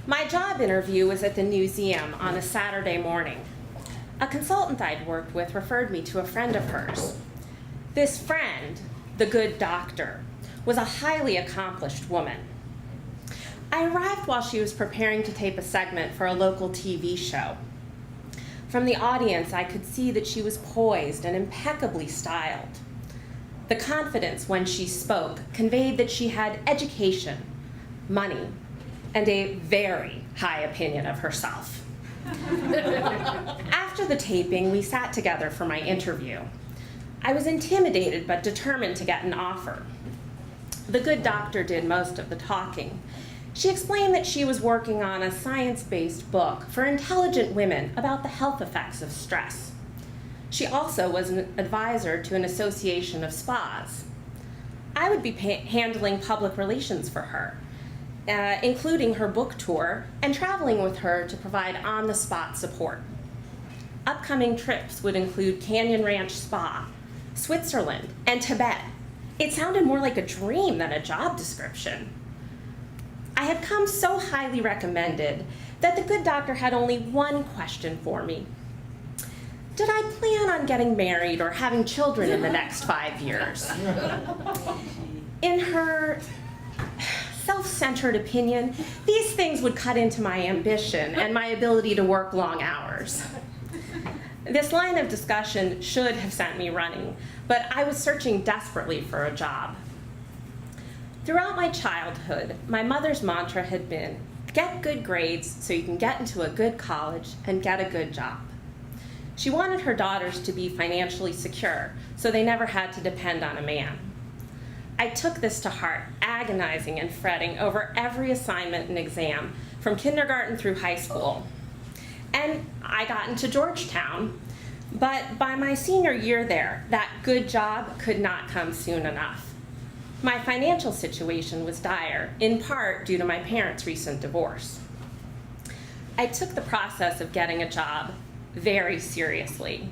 My job interview was at the museum on a Saturday morning. A consultant I'd worked with referred me to a friend of hers. This friend, the good doctor, was a highly accomplished woman. I arrived while she was preparing to tape a segment for a local TV show. From the audience, I could see that she was poised and impeccably styled. The confidence when she spoke conveyed that she had education, money, and a very high opinion of herself. After the taping, we sat together for my interview. I was intimidated but determined to get an offer. The good doctor did most of the talking. She explained that she was working on a science-based book for intelligent women about the health effects of stress. She also was an advisor to an association of spas. I would be handling public relations for her, including her book tour and traveling with her to provide on-the-spot support. Upcoming trips would include Canyon Ranch Spa, Switzerland, and Tibet. It sounded more like a dream than a job description. I had come so highly recommended that the good doctor had only one question for me. Did I plan on getting married or having children in the next 5 years? In her self-centered opinion, these things would cut into my ambition and my ability to work long hours. This line of discussion should have sent me running, but I was searching desperately for a job. Throughout my childhood, my mother's mantra had been, get good grades so you can get into a good college and get a good job. She wanted her daughters to be financially secure, so they never had to depend on a man. I took this to heart, agonizing and fretting over every assignment and exam, from kindergarten through high school. And I got into Georgetown, but by my senior year there, that good job could not come soon enough. My financial situation was dire, in part due to my parents' recent divorce. I took the process of getting a job very seriously.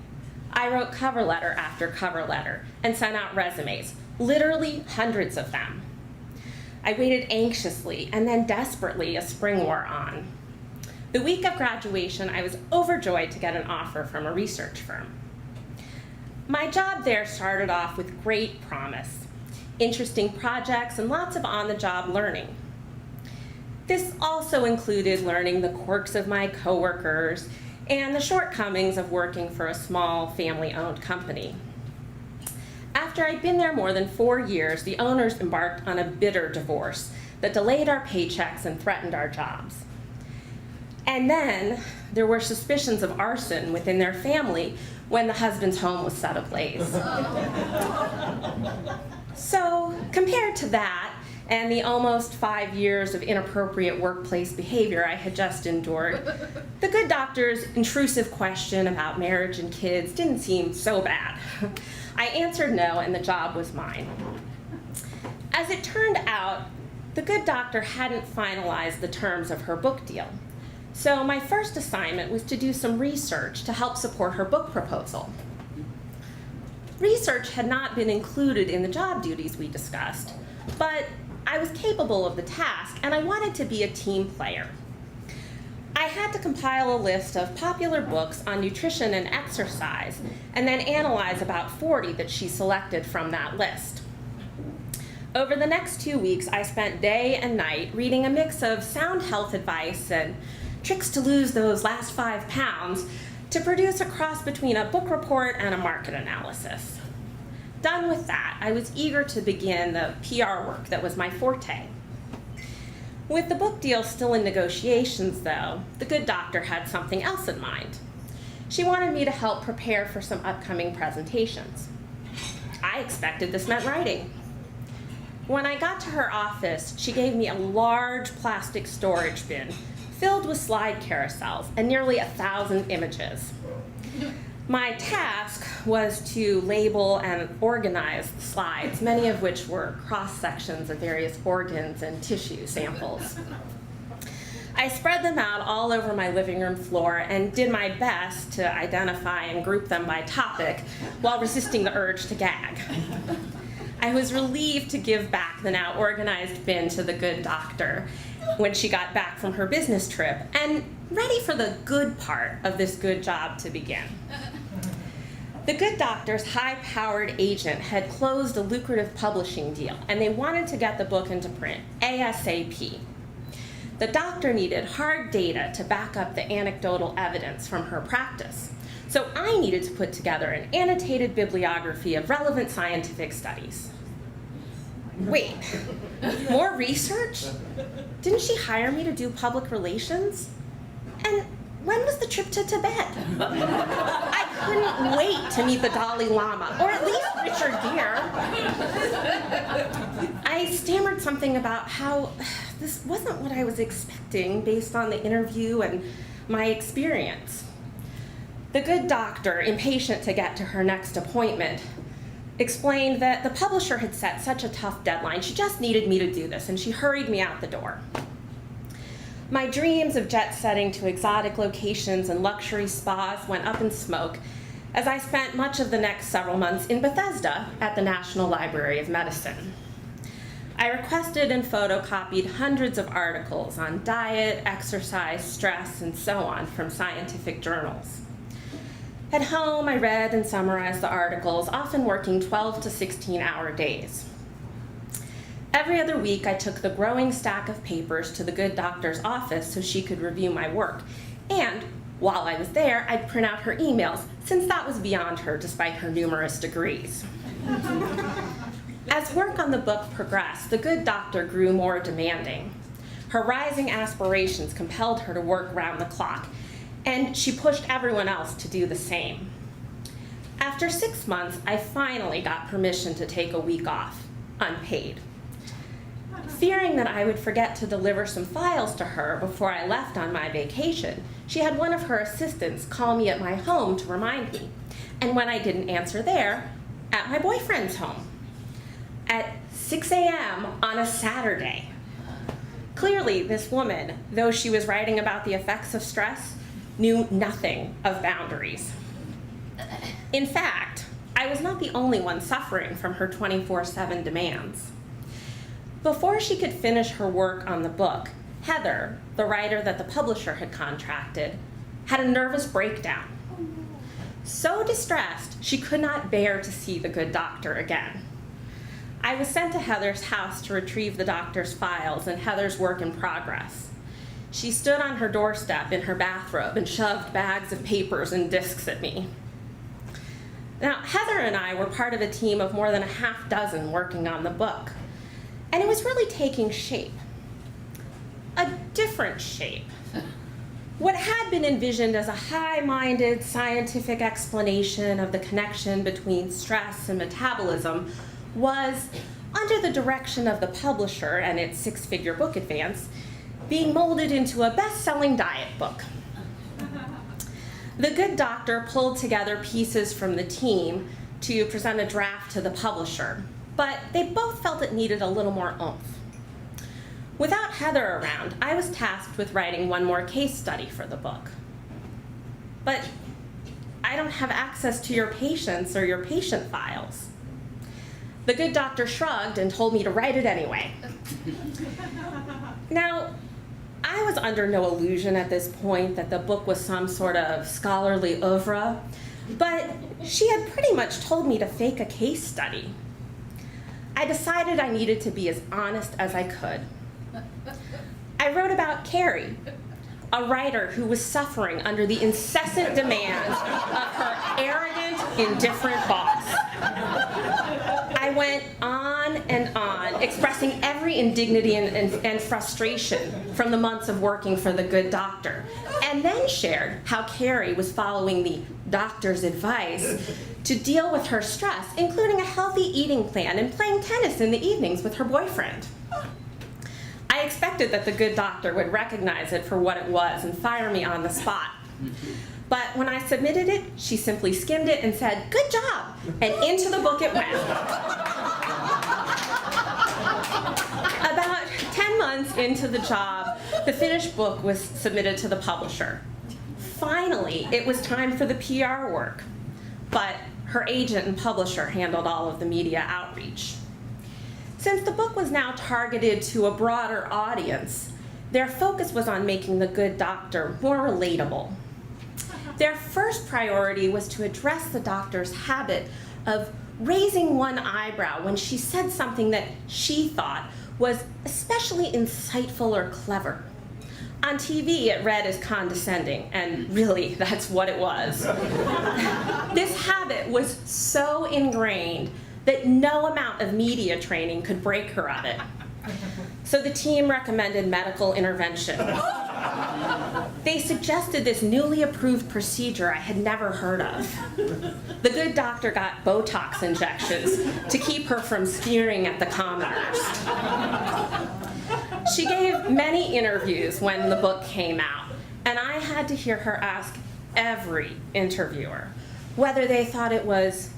I wrote cover letter after cover letter and sent out resumes, literally hundreds of them. I waited anxiously and then desperately as spring wore on. The week of graduation, I was overjoyed to get an offer from a research firm. My job there started off with great promise, interesting projects, and lots of on-the-job learning. This also included learning the quirks of my coworkers and the shortcomings of working for a small family-owned company. After I'd been there more than 4 years, the owners embarked on a bitter divorce that delayed our paychecks and threatened our jobs. And then there were suspicions of arson within their family when the husband's home was set ablaze. So compared to that and the almost 5 years of inappropriate workplace behavior I had just endured, the good doctor's intrusive question about marriage and kids didn't seem so bad. I answered no, and the job was mine. As it turned out, the good doctor hadn't finalized the terms of her book deal. So my first assignment was to do some research to help support her book proposal. Research had not been included in the job duties we discussed, but I was capable of the task, and I wanted to be a team player. I had to compile a list of popular books on nutrition and exercise, and then analyze about 40 that she selected from that list. Over the next 2 weeks, I spent day and night reading a mix of sound health advice and tricks to lose those last 5 pounds to produce a cross between a book report and a market analysis. Done with that, I was eager to begin the PR work that was my forte. With the book deal still in negotiations, though, the good doctor had something else in mind. She wanted me to help prepare for some upcoming presentations. I expected this meant writing. When I got to her office, she gave me a large plastic storage bin filled with slide carousels and nearly 1,000 images. My task was to label and organize the slides, many of which were cross-sections of various organs and tissue samples. I spread them out all over my living room floor and did my best to identify and group them by topic while resisting the urge to gag. I was relieved to give back the now organized bin to the good doctor, when she got back from her business trip and ready for the good part of this good job to begin. The Good Doctor's high-powered agent had closed a lucrative publishing deal, and they wanted to get the book into print ASAP. The doctor needed hard data to back up the anecdotal evidence from her practice, so I needed to put together an annotated bibliography of relevant scientific studies. Wait, more research? Didn't she hire me to do public relations? And when was the trip to Tibet? I couldn't wait to meet the Dalai Lama, or at least Richard Gere. I stammered something about how this wasn't what I was expecting based on the interview and my experience. The Good Doctor, impatient to get to her next appointment, explained that the publisher had set such a tough deadline. She just needed me to do this, and she hurried me out the door. My dreams of jet-setting to exotic locations and luxury spas went up in smoke as I spent much of the next several months in Bethesda at the National Library of Medicine. I requested and photocopied hundreds of articles on diet, exercise, stress, and so on from scientific journals. At home, I read and summarized the articles, often working 12 to 16-hour days. Every other week, I took the growing stack of papers to the Good Doctor's office so she could review my work. And while I was there, I'd print out her emails, since that was beyond her despite her numerous degrees. As work on the book progressed, the Good Doctor grew more demanding. Her rising aspirations compelled her to work round the clock, and she pushed everyone else to do the same. After 6 months, I finally got permission to take a week off, unpaid. Fearing that I would forget to deliver some files to her before I left on my vacation, she had one of her assistants call me at my home to remind me, and when I didn't answer there, at my boyfriend's home, at 6 a.m. on a Saturday. Clearly, this woman, though she was writing about the effects of stress, knew nothing of boundaries. In fact, I was not the only one suffering from her 24/7 demands. Before she could finish her work on the book, Heather, the writer that the publisher had contracted, had a nervous breakdown. So distressed, she could not bear to see the Good Doctor again. I was sent to Heather's house to retrieve the doctor's files and Heather's work in progress. She stood on her doorstep in her bathrobe and shoved bags of papers and discs at me. Now, Heather and I were part of a team of more than a half dozen working on the book, and it was really taking shape. A different shape. What had been envisioned as a high-minded scientific explanation of the connection between stress and metabolism was, under the direction of the publisher and its six-figure book advance, being molded into a best-selling diet book. The Good Doctor pulled together pieces from the team to present a draft to the publisher, but they both felt it needed a little more oomph. Without Heather around, I was tasked with writing one more case study for the book. But I don't have access to your patients or your patient files. The Good Doctor shrugged and told me to write it anyway. Now, I was under no illusion at this point that the book was some sort of scholarly oeuvre, but she had pretty much told me to fake a case study. I decided I needed to be as honest as I could. I wrote about Carrie, a writer who was suffering under the incessant demands of her arrogant, indifferent boss. I went on and on, expressing every indignity and frustration from the months of working for the Good Doctor, and then shared how Carrie was following the doctor's advice to deal with her stress, including a healthy eating plan and playing tennis in the evenings with her boyfriend. I expected that the Good Doctor would recognize it for what it was and fire me on the spot. But when I submitted it, she simply skimmed it and said, "Good job," and into the book it went. About 10 months into the job, the finished book was submitted to the publisher. Finally, it was time for the PR work, but her agent and publisher handled all of the media outreach. Since the book was now targeted to a broader audience, Their focus was on making the good doctor more relatable. Their first priority was to address the doctor's habit of raising one eyebrow when she said something that she thought was especially insightful or clever. On TV, it read as condescending, and really, that's what it was. This habit was so ingrained that no amount of media training could break her of it. So the team recommended medical intervention. They suggested this newly approved procedure I had never heard of. The good doctor got Botox injections to keep her from sneering at the commoners. She gave many interviews when the book came out, and I had to hear her ask every interviewer whether they thought it was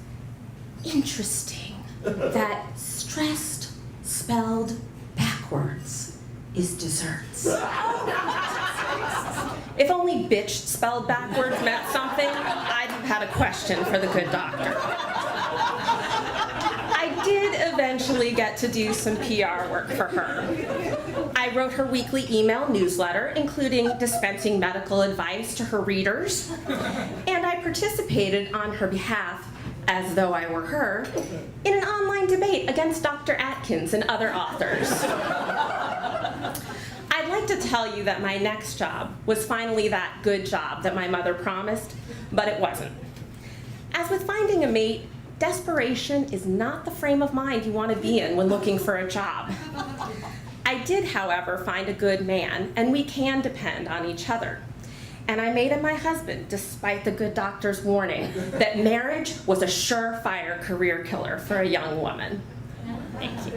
interesting that stressed spelled backwards is desserts. If only bitch spelled backwards meant something, I'd have had a question for the good doctor. I did eventually get to do some PR work for her. I wrote her weekly email newsletter, including dispensing medical advice to her readers, and I participated on her behalf, as though I were her, in an online debate against Dr. Atkins and other authors. I'd like to tell you that my next job was finally that good job that my mother promised, but it wasn't. As with finding a mate, desperation is not the frame of mind you want to be in when looking for a job. I did, however, find a good man, and we can depend on each other. And I made him my husband, despite the good doctor's warning that marriage was a surefire career killer for a young woman. Thank you.